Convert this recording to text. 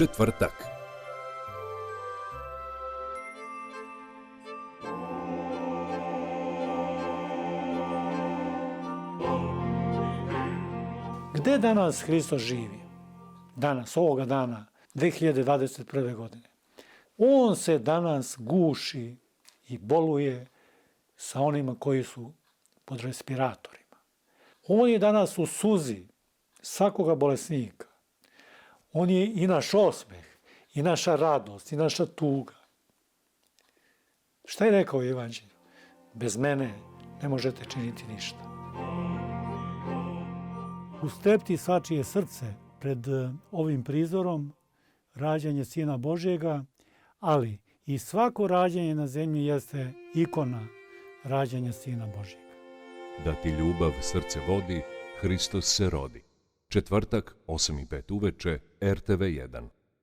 četvrtak. Gde danas Hristos živi? Danas, ovoga dana, 2021. godine. On se danas guši i boluje sa onima koji su pod respiratorima. On je danas u suzi svakoga bolesnika. On je i naš osmeh, i naša radost, i naša tuga. Šta je rekao Evanđelje? Bez mene ne možete činiti ništa. Ustrepti svačije srce pred ovim prizorom, rađanje Sina Božjega, ali i svako rađanje na zemlji jeste ikona rađanja Sina Božjega. Da ti ljubav srce vodi, Hristos se rodi. Četvrtak, 8:05 uveče, RTV1.